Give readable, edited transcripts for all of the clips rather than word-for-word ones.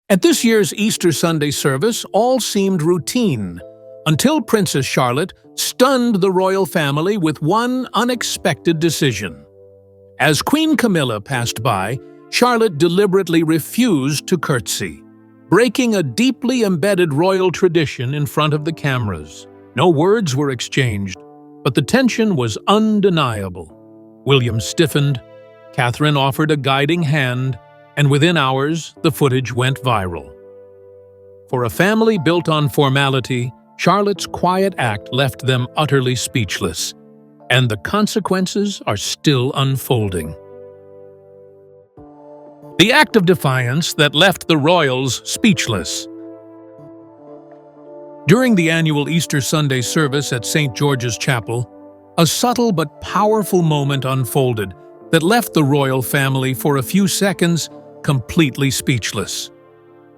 At this year's Easter Sunday service, all seemed routine, until Princess Charlotte stunned the royal family with one unexpected decision. As Queen Camilla passed by, Charlotte deliberately refused to curtsy, breaking a deeply embedded royal tradition in front of the cameras. No words were exchanged, but the tension was undeniable. William stiffened, Catherine offered a guiding hand, and within hours, the footage went viral. For a family built on formality, Charlotte's quiet act left them utterly speechless, and the consequences are still unfolding. The act of defiance that left the royals speechless. During the annual Easter Sunday service at St. George's Chapel, a subtle but powerful moment unfolded that left the royal family for a few seconds completely speechless.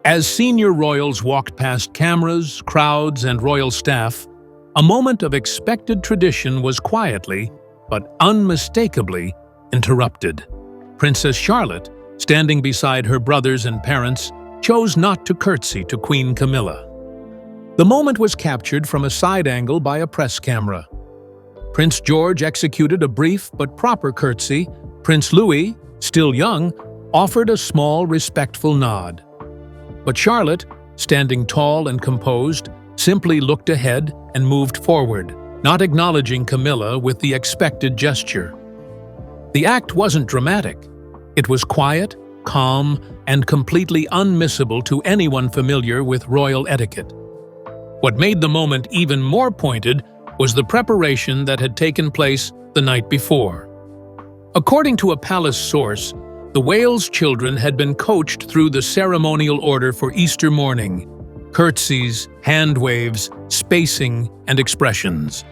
As senior royals walked past cameras, crowds, and royal staff, a moment of expected tradition was quietly, but unmistakably, interrupted. Princess Charlotte, standing beside her brothers and parents, chose not to curtsy to Queen Camilla. The moment was captured from a side angle by a press camera. Prince George executed a brief but proper curtsy. Prince Louis, still young, offered a small, respectful nod. But Charlotte, standing tall and composed, simply looked ahead and moved forward, not acknowledging Camilla with the expected gesture. The act wasn't dramatic. It was quiet, calm, and completely unmissable to anyone familiar with royal etiquette. What made the moment even more pointed was the preparation that had taken place the night before. According to a palace source, the Wales children had been coached through the ceremonial order for Easter morning: curtsies, hand waves, spacing, and expressions.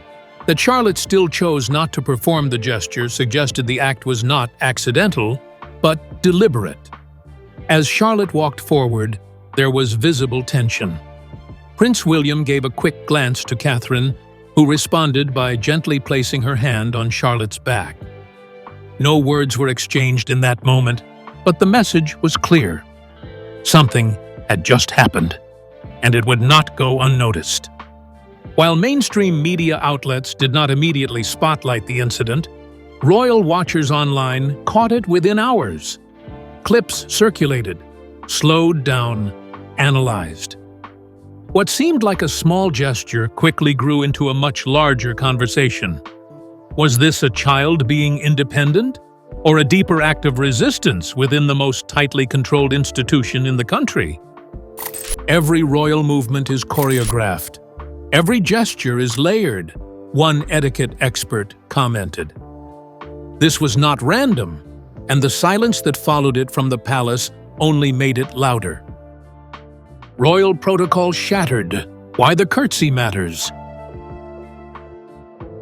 That Charlotte still chose not to perform the gesture suggested the act was not accidental, but deliberate. As Charlotte walked forward, there was visible tension. Prince William gave a quick glance to Catherine, who responded by gently placing her hand on Charlotte's back. No words were exchanged in that moment, but the message was clear. Something had just happened, and it would not go unnoticed. While mainstream media outlets did not immediately spotlight the incident, royal watchers online caught it within hours. Clips circulated, slowed down, analyzed. What seemed like a small gesture quickly grew into a much larger conversation. Was this a child being independent, or a deeper act of resistance within the most tightly controlled institution in the country? Every royal movement is choreographed. Every gesture is layered, one etiquette expert commented. This was not random, and the silence that followed it from the palace only made it louder. Royal protocol shattered. Why the curtsy matters.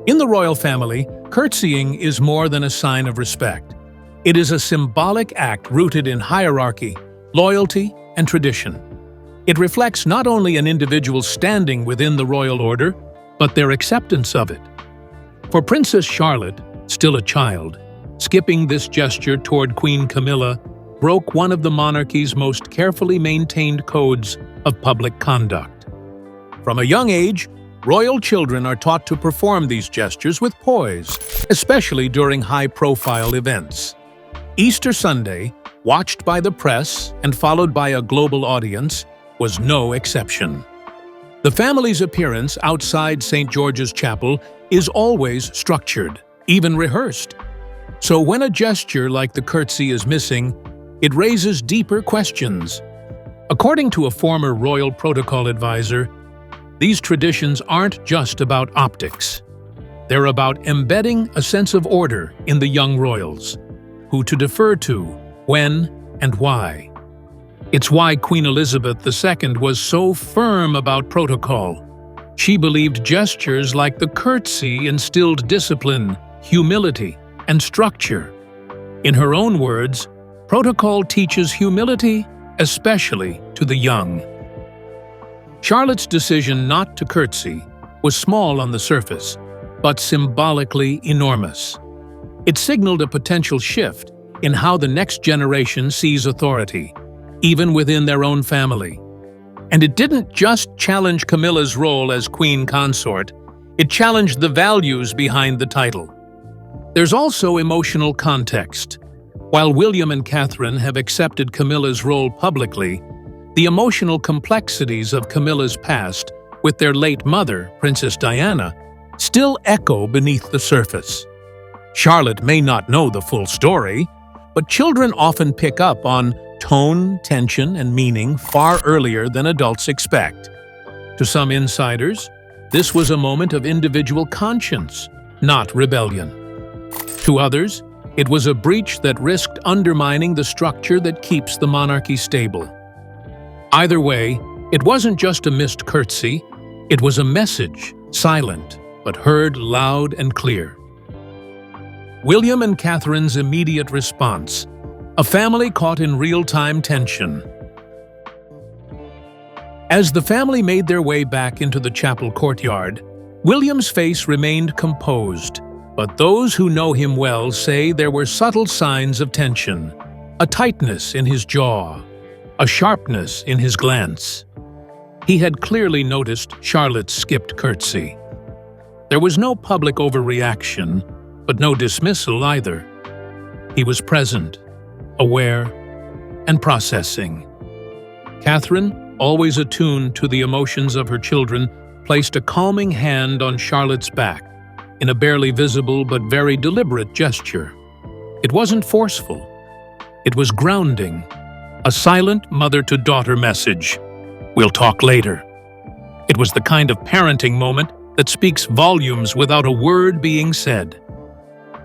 In the royal family, curtsying is more than a sign of respect. It is a symbolic act rooted in hierarchy, loyalty, and tradition. It reflects not only an individual's standing within the royal order, but their acceptance of it. For Princess Charlotte, still a child, skipping this gesture toward Queen Camilla broke one of the monarchy's most carefully maintained codes of public conduct. From a young age, royal children are taught to perform these gestures with poise, especially during high-profile events. Easter Sunday, watched by the press and followed by a global audience, was no exception. The family's appearance outside St. George's Chapel is always structured, even rehearsed. So when a gesture like the curtsy is missing, it raises deeper questions. According to a former royal protocol advisor, these traditions aren't just about optics. They're about embedding a sense of order in the young royals, who to defer to, when, and why. It's why Queen Elizabeth II was so firm about protocol. She believed gestures like the curtsy instilled discipline, humility, and structure. In her own words, protocol teaches humility, especially to the young. Charlotte's decision not to curtsy was small on the surface, but symbolically enormous. It signaled a potential shift in how the next generation sees authority, even within their own family. And it didn't just challenge Camilla's role as queen consort, it challenged the values behind the title. There's also emotional context. While William and Catherine have accepted Camilla's role publicly, the emotional complexities of Camilla's past with their late mother, Princess Diana, still echo beneath the surface. Charlotte may not know the full story, but children often pick up on tone, tension, and meaning far earlier than adults expect. To some insiders, this was a moment of individual conscience, not rebellion. To others, it was a breach that risked undermining the structure that keeps the monarchy stable. Either way, it wasn't just a missed curtsy, it was a message, silent, but heard loud and clear. William and Catherine's immediate response, a family caught in real-time tension. As the family made their way back into the chapel courtyard, William's face remained composed, but those who know him well say there were subtle signs of tension, a tightness in his jaw, a sharpness in his glance. He had clearly noticed Charlotte's skipped curtsy. There was no public overreaction, but no dismissal either. He was present, aware, and processing. Catherine, always attuned to the emotions of her children, placed a calming hand on Charlotte's back, in a barely visible but very deliberate gesture. It wasn't forceful. It was grounding, a silent mother-to-daughter message. We'll talk later. It was the kind of parenting moment that speaks volumes without a word being said.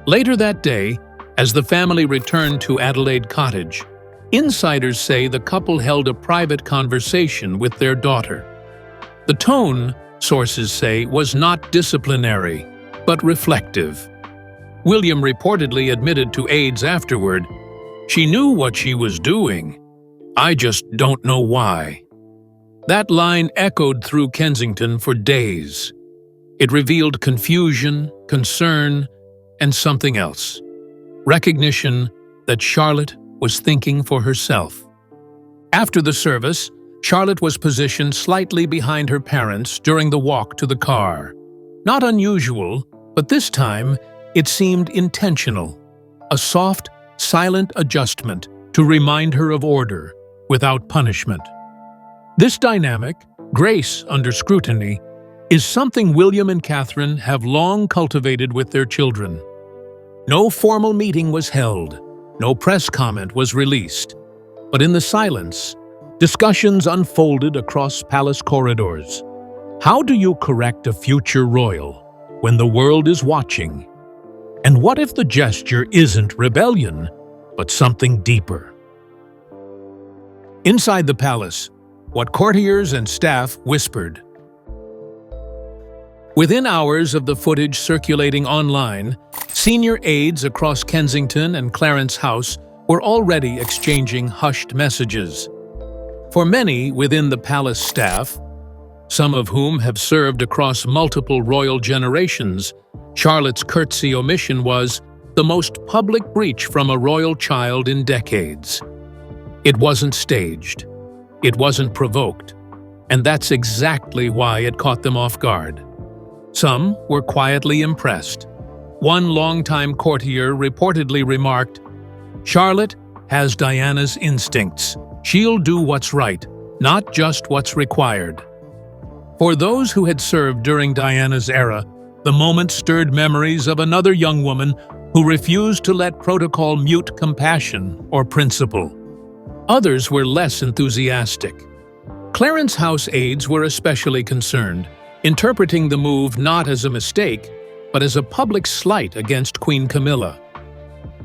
Later that day, as the family returned to Adelaide Cottage, insiders say the couple held a private conversation with their daughter. The tone, sources say, was not disciplinary, but reflective. William reportedly admitted to aides afterward, "She knew what she was doing. I just don't know why." That line echoed through Kensington for days. It revealed confusion, concern, and something else. Recognition that Charlotte was thinking for herself. After the service, Charlotte was positioned slightly behind her parents during the walk to the car. Not unusual, but this time it seemed intentional. A soft, silent adjustment to remind her of order, without punishment. This dynamic, grace under scrutiny, is something William and Catherine have long cultivated with their children. No formal meeting was held, no press comment was released, but in the silence, discussions unfolded across palace corridors. How do you correct a future royal when the world is watching? And what if the gesture isn't rebellion, but something deeper? Inside the palace, what courtiers and staff whispered. Within hours of the footage circulating online, senior aides across Kensington and Clarence House were already exchanging hushed messages. For many within the palace staff, some of whom have served across multiple royal generations, Charlotte's curtsy omission was the most public breach from a royal child in decades. It wasn't staged. It wasn't provoked. And that's exactly why it caught them off guard. Some were quietly impressed. One longtime courtier reportedly remarked, "Charlotte has Diana's instincts. She'll do what's right, not just what's required." For those who had served during Diana's era, the moment stirred memories of another young woman who refused to let protocol mute compassion or principle. Others were less enthusiastic. Clarence House aides were especially concerned, interpreting the move not as a mistake, but as a public slight against Queen Camilla.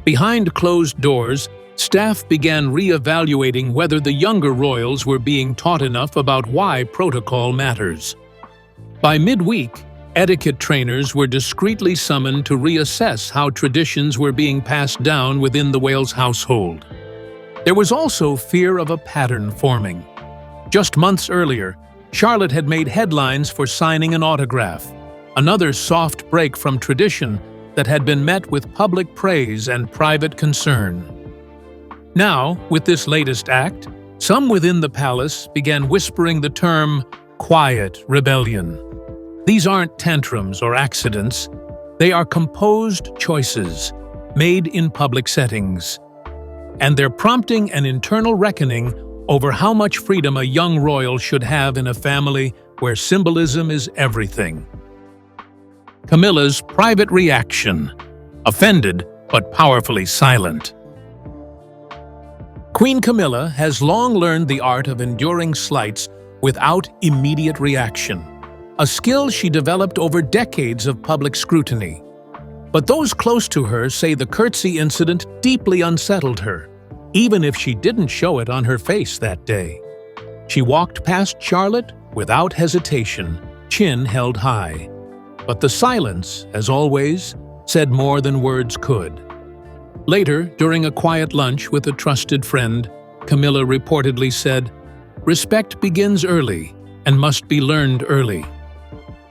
Behind closed doors, staff began re-evaluating whether the younger royals were being taught enough about why protocol matters. By midweek, etiquette trainers were discreetly summoned to reassess how traditions were being passed down within the Wales household. There was also fear of a pattern forming. Just months earlier, Charlotte had made headlines for signing an autograph, another soft break from tradition that had been met with public praise and private concern. Now, with this latest act, Some within the palace began whispering the term quiet rebellion. These aren't tantrums or accidents. They are composed choices made in public settings. And they're prompting an internal reckoning over how much freedom a young royal should have in a family where symbolism is everything. Camilla's private reaction: offended but powerfully silent. Queen Camilla has long learned the art of enduring slights without immediate reaction, a skill she developed over decades of public scrutiny. But those close to her say the curtsy incident deeply unsettled her, even if she didn't show it on her face that day. She walked past Charlotte without hesitation, chin held high. But the silence, as always, said more than words could. Later, during a quiet lunch with a trusted friend, Camilla reportedly said, "Respect begins early and must be learned early."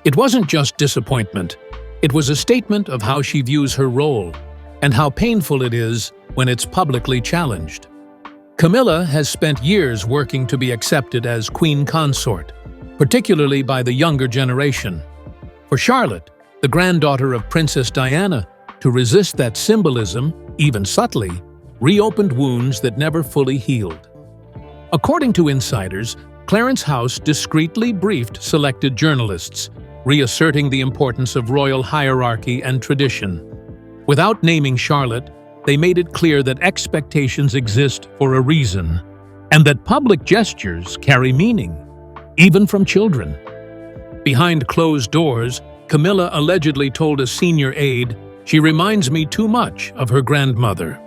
It wasn't just disappointment. It was a statement of how she views her role and how painful it is when it's publicly challenged. Camilla has spent years working to be accepted as queen consort, particularly by the younger generation. For Charlotte, the granddaughter of Princess Diana, to resist that symbolism, even subtly, reopened wounds that never fully healed. According to insiders, Clarence House discreetly briefed selected journalists, reasserting the importance of royal hierarchy and tradition. Without naming Charlotte, they made it clear that expectations exist for a reason, and that public gestures carry meaning, even from children. Behind closed doors, Camilla allegedly told a senior aide, "She reminds me too much of her grandmother."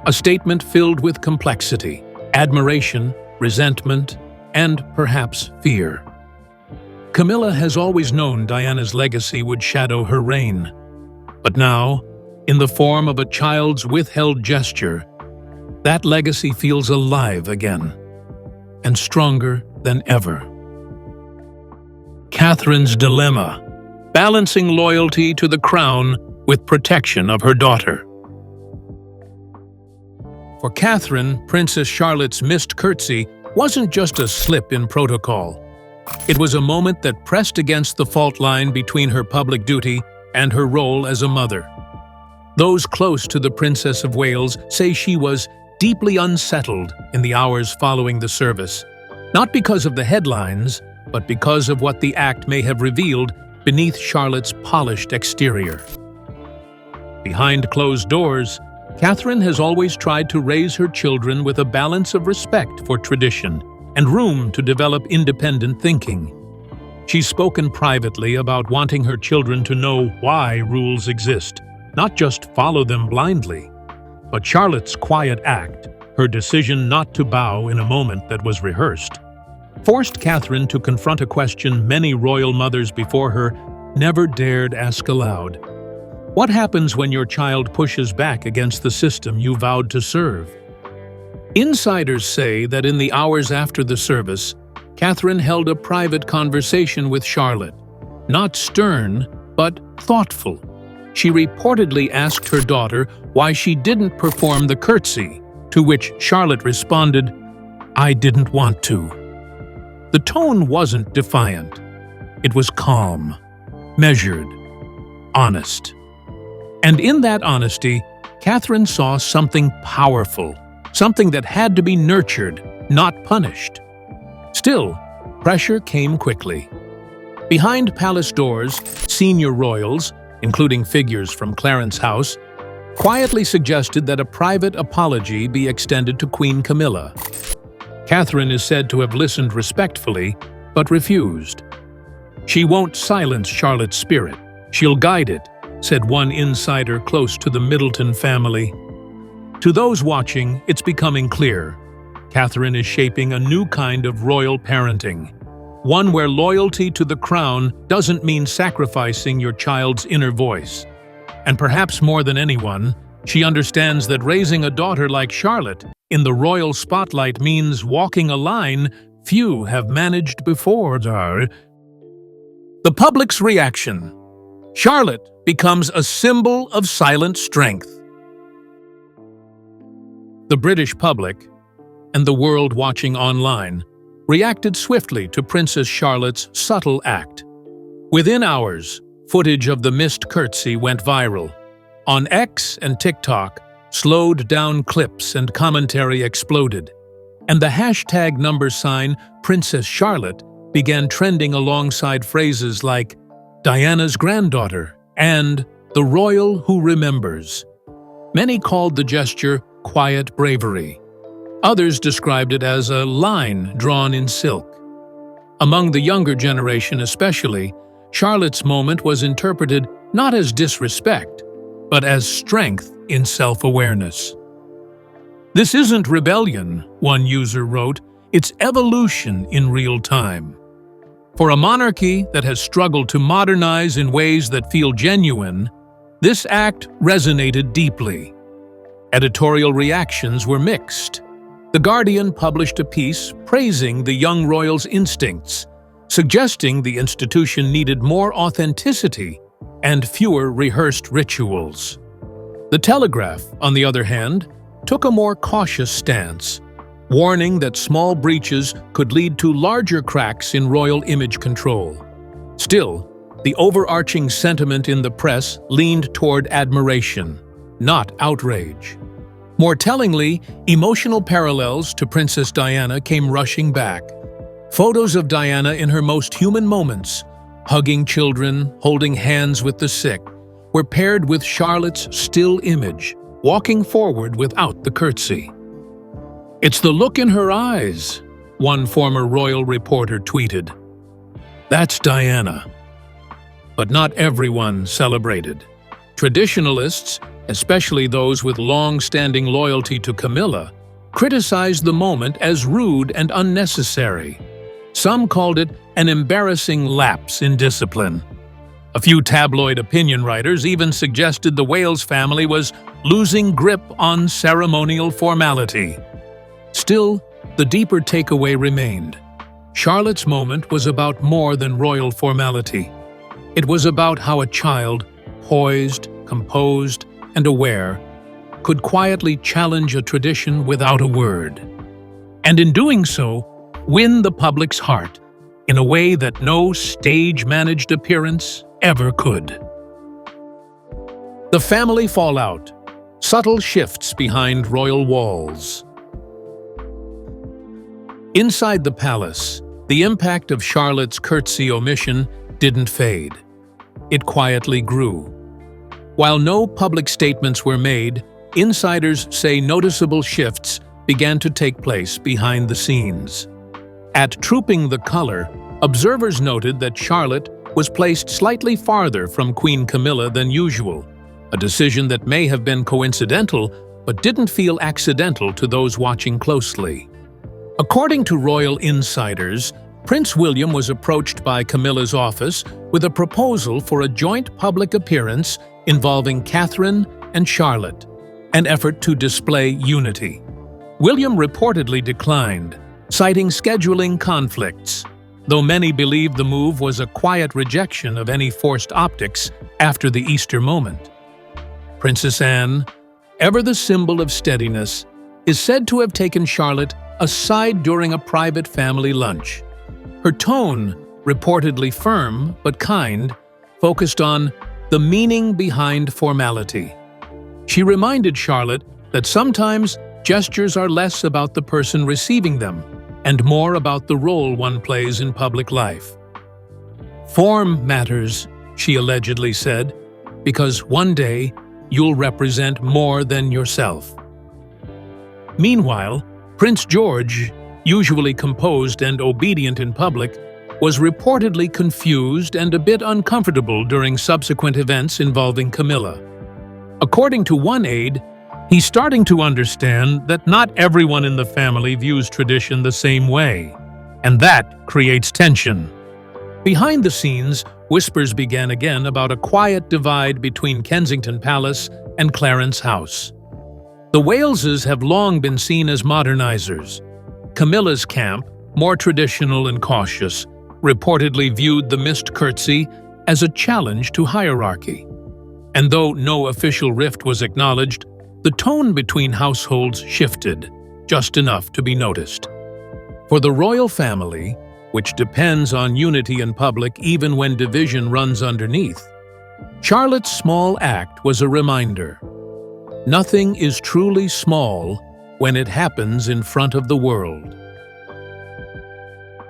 A statement filled with complexity, admiration, resentment, and perhaps fear. Camilla has always known Diana's legacy would shadow her reign. But now, in the form of a child's withheld gesture, that legacy feels alive again, and stronger than ever. Catherine's dilemma: balancing loyalty to the crown with protection of her daughter. For Catherine, Princess Charlotte's missed curtsy wasn't just a slip in protocol. It was a moment that pressed against the fault line between her public duty and her role as a mother. Those close to the Princess of Wales say she was deeply unsettled in the hours following the service, not because of the headlines, but because of what the act may have revealed beneath Charlotte's polished exterior. Behind closed doors, Catherine has always tried to raise her children with a balance of respect for tradition and room to develop independent thinking. She's spoken privately about wanting her children to know why rules exist, not just follow them blindly. But Charlotte's quiet act, her decision not to bow in a moment that was rehearsed, forced Catherine to confront a question many royal mothers before her never dared ask aloud. What happens when your child pushes back against the system you vowed to serve? Insiders say that in the hours after the service, Catherine held a private conversation with Charlotte. Not stern, but thoughtful. She reportedly asked her daughter why she didn't perform the curtsy, to which Charlotte responded, "I didn't want to." The tone wasn't defiant. It was calm, measured, honest. And in that honesty, Catherine saw something powerful, something that had to be nurtured, not punished. Still, pressure came quickly. Behind palace doors, senior royals, including figures from Clarence House, quietly suggested that a private apology be extended to Queen Camilla. Catherine is said to have listened respectfully, but refused. "She won't silence Charlotte's spirit. She'll guide it," said one insider close to the Middleton family. To those watching, it's becoming clear. Catherine is shaping a new kind of royal parenting, one where loyalty to the crown doesn't mean sacrificing your child's inner voice. And perhaps more than anyone, she understands that raising a daughter like Charlotte in the royal spotlight means walking a line few have managed before her. The public's reaction. Charlotte becomes a symbol of silent strength. The British public, and the world watching online reacted swiftly to Princess Charlotte's subtle act. Within hours, footage of the missed curtsy went viral. On X and TikTok, slowed-down clips and commentary exploded, and the hashtag #Princess Charlotte began trending alongside phrases like Diana's granddaughter and the royal who remembers. Many called the gesture quiet bravery. Others described it as a line drawn in silk. Among the younger generation especially, Charlotte's moment was interpreted not as disrespect, but as strength in self-awareness. "This isn't rebellion," one user wrote, "it's evolution in real time." For a monarchy that has struggled to modernize in ways that feel genuine, this act resonated deeply. Editorial reactions were mixed. The Guardian published a piece praising the young royal's instincts, suggesting the institution needed more authenticity and fewer rehearsed rituals. The Telegraph, on the other hand, took a more cautious stance, warning that small breaches could lead to larger cracks in royal image control. Still, the overarching sentiment in the press leaned toward admiration, not outrage. More tellingly, emotional parallels to Princess Diana came rushing back. Photos of Diana in her most human moments, hugging children, holding hands with the sick, were paired with Charlotte's still image, walking forward without the curtsy. "It's the look in her eyes," one former royal reporter tweeted. That's Diana. But not everyone celebrated. Traditionalists, especially those with long-standing loyalty to Camilla, criticized the moment as rude and unnecessary. Some called it an embarrassing lapse in discipline. A few tabloid opinion writers even suggested the Wales family was losing grip on ceremonial formality. Still, the deeper takeaway remained. Charlotte's moment was about more than royal formality. It was about how a child, poised, composed, and aware, could quietly challenge a tradition without a word. And in doing so, win the public's heart in a way that no stage-managed appearance ever could. The family fallout. Subtle shifts behind royal walls. Inside the palace, the impact of Charlotte's curtsy omission didn't fade. It quietly grew. While no public statements were made, insiders say noticeable shifts began to take place behind the scenes. At Trooping the Color, observers noted that Charlotte was placed slightly farther from Queen Camilla than usual, a decision that may have been coincidental but didn't feel accidental to those watching closely. According to royal insiders, Prince William was approached by Camilla's office with a proposal for a joint public appearance involving Catherine and Charlotte, an effort to display unity. William reportedly declined, citing scheduling conflicts, though many believe the move was a quiet rejection of any forced optics after the Easter moment. Princess Anne, ever the symbol of steadiness, is said to have taken Charlotte aside during a private family lunch. Her tone, reportedly firm but kind, focused on the meaning behind formality. She reminded Charlotte that sometimes gestures are less about the person receiving them and more about the role one plays in public life. "Form matters," she allegedly said, "because one day you'll represent more than yourself." Meanwhile, Prince George, usually composed and obedient in public, was reportedly confused and a bit uncomfortable during subsequent events involving Camilla. According to one aide, he's starting to understand that not everyone in the family views tradition the same way, and that creates tension. Behind the scenes, whispers began again about a quiet divide between Kensington Palace and Clarence House. The Waleses have long been seen as modernizers. Camilla's camp, more traditional and cautious, reportedly viewed the missed curtsy as a challenge to hierarchy. And though no official rift was acknowledged, the tone between households shifted. just enough to be noticed. For the royal family, which depends on unity in public even when division runs underneath, Charlotte's small act was a reminder. Nothing is truly small when it happens in front of the world.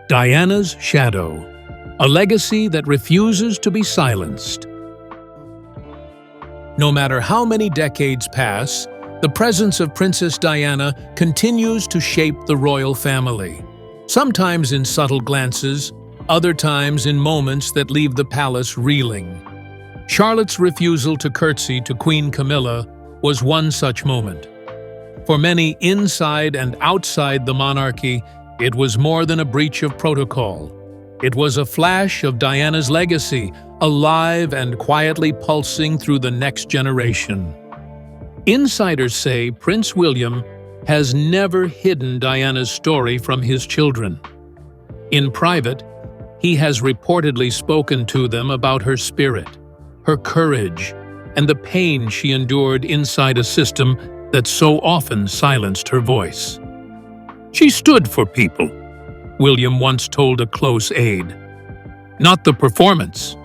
Diana's shadow, a legacy that refuses to be silenced. No matter how many decades pass, the presence of Princess Diana continues to shape the royal family, sometimes in subtle glances, other times in moments that leave the palace reeling. Charlotte's refusal to curtsy to Queen Camilla was one such moment. For many inside and outside the monarchy, it was more than a breach of protocol. It was a flash of Diana's legacy, alive and quietly pulsing through the next generation. Insiders say Prince William has never hidden Diana's story from his children. In private, he has reportedly spoken to them about her spirit, her courage, and the pain she endured inside a system that so often silenced her voice. She stood for people, William once told a close aide. Not the performance,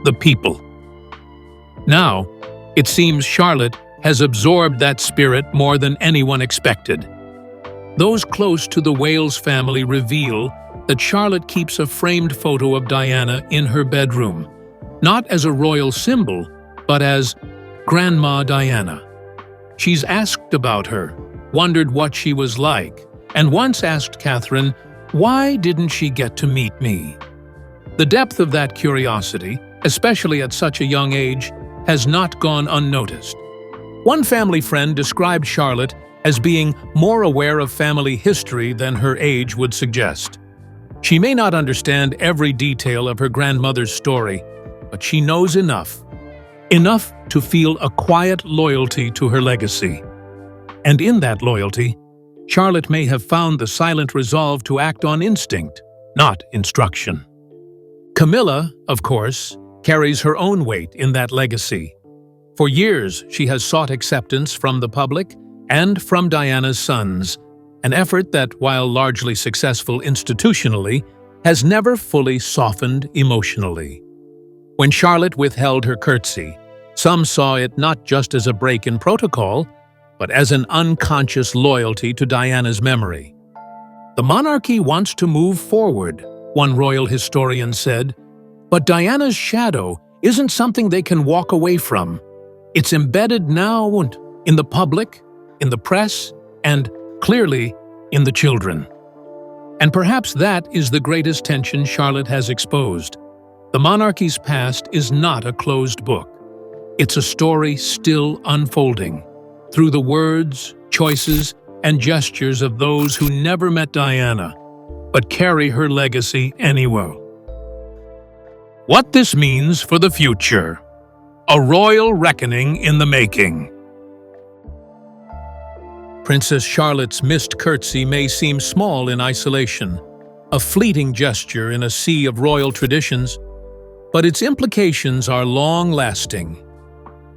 the people. Now, it seems Charlotte has absorbed that spirit more than anyone expected. Those close to the Wales family reveal that Charlotte keeps a framed photo of Diana in her bedroom, not as a royal symbol, but as Grandma Diana. She's asked about her, wondered what she was like, and once asked Catherine, "Why didn't she get to meet me?" The depth of that curiosity, especially at such a young age, has not gone unnoticed. One family friend described Charlotte as being more aware of family history than her age would suggest. She may not understand every detail of her grandmother's story, but she knows enough to feel a quiet loyalty to her legacy. And in that loyalty, Charlotte may have found the silent resolve to act on instinct, not instruction. Camilla, of course, carries her own weight in that legacy. For years, she has sought acceptance from the public and from Diana's sons, an effort that, while largely successful institutionally, has never fully softened emotionally. When Charlotte withheld her curtsy, some saw it not just as a break in protocol, but as an unconscious loyalty to Diana's memory. The monarchy wants to move forward, one royal historian said, but Diana's shadow isn't something they can walk away from. It's embedded now in the public, in the press, and, clearly, in the children. And perhaps that is the greatest tension Charlotte has exposed. The monarchy's past is not a closed book. It's a story still unfolding, through the words, choices, and gestures of those who never met Diana, but carry her legacy anyway. What this means for the future. A royal reckoning in the making. Princess Charlotte's missed curtsy may seem small in isolation, a fleeting gesture in a sea of royal traditions, but its implications are long-lasting.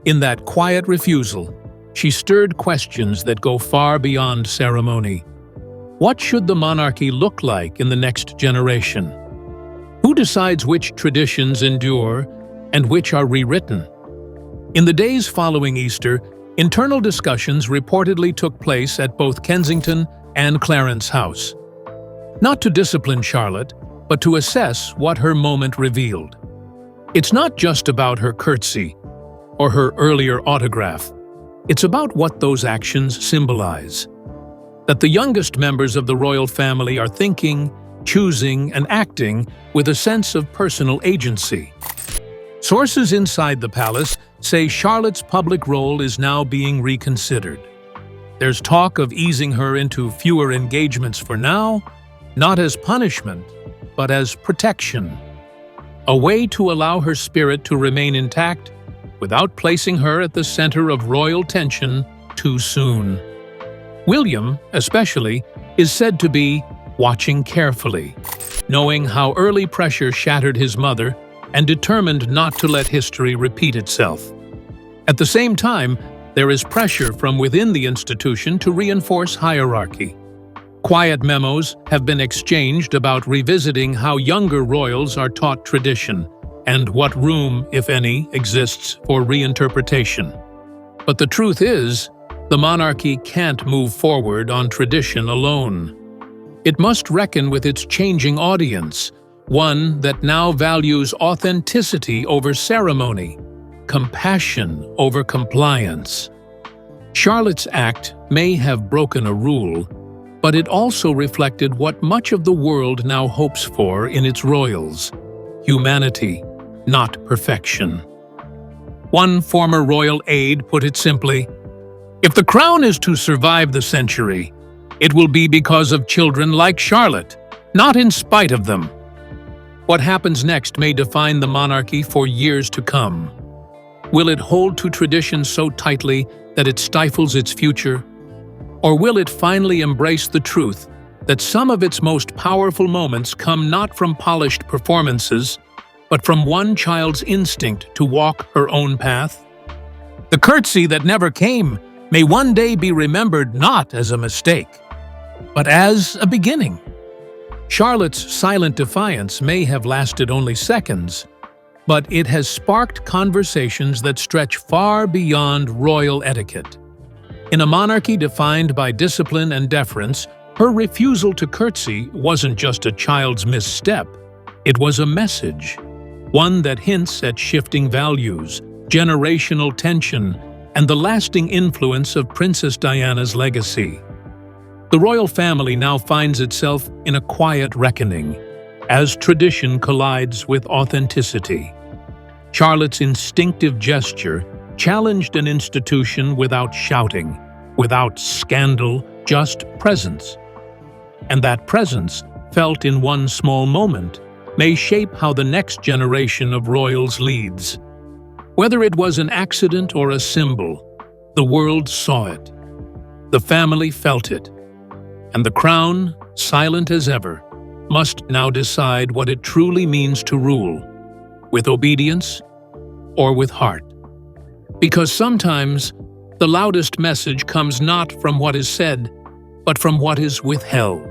In that quiet refusal, she stirred questions that go far beyond ceremony. What should the monarchy look like in the next generation? Who decides which traditions endure and which are rewritten? In the days following Easter, internal discussions reportedly took place at both Kensington and Clarence House. Not to discipline Charlotte, but to assess what her moment revealed. It's not just about her curtsy or her earlier autograph. It's about what those actions symbolize. That the youngest members of the royal family are thinking, choosing, and acting with a sense of personal agency. Sources inside the palace say Charlotte's public role is now being reconsidered. There's talk of easing her into fewer engagements for now, not as punishment, but as protection. A way to allow her spirit to remain intact without placing her at the center of royal tension too soon. William, especially, is said to be watching carefully, knowing how early pressure shattered his mother and determined not to let history repeat itself. At the same time, there is pressure from within the institution to reinforce hierarchy. Quiet memos have been exchanged about revisiting how younger royals are taught tradition and what room, if any, exists for reinterpretation. But the truth is, the monarchy can't move forward on tradition alone. It must reckon with its changing audience, one that now values authenticity over ceremony, compassion over compliance. Charlotte's act may have broken a rule, but it also reflected what much of the world now hopes for in its royals: humanity, not perfection. One former royal aide put it simply, "If the crown is to survive the century, it will be because of children like Charlotte, not in spite of them." What happens next may define the monarchy for years to come. Will it hold to tradition so tightly that it stifles its future? Or will it finally embrace the truth that some of its most powerful moments come not from polished performances, but from one child's instinct to walk her own path? The curtsy that never came may one day be remembered not as a mistake, but as a beginning. Charlotte's silent defiance may have lasted only seconds, but it has sparked conversations that stretch far beyond royal etiquette. In a monarchy defined by discipline and deference, her refusal to curtsy wasn't just a child's misstep, it was a message, one that hints at shifting values, generational tension, and the lasting influence of Princess Diana's legacy. The royal family now finds itself in a quiet reckoning, as tradition collides with authenticity. Charlotte's instinctive gesture challenged an institution without shouting, without scandal, just presence. And that presence, felt in one small moment, may shape how the next generation of royals leads. Whether it was an accident or a symbol, the world saw it. The family felt it. And the crown, silent as ever, must now decide what it truly means to rule, with obedience or with heart. Because sometimes the loudest message comes not from what is said, but from what is withheld.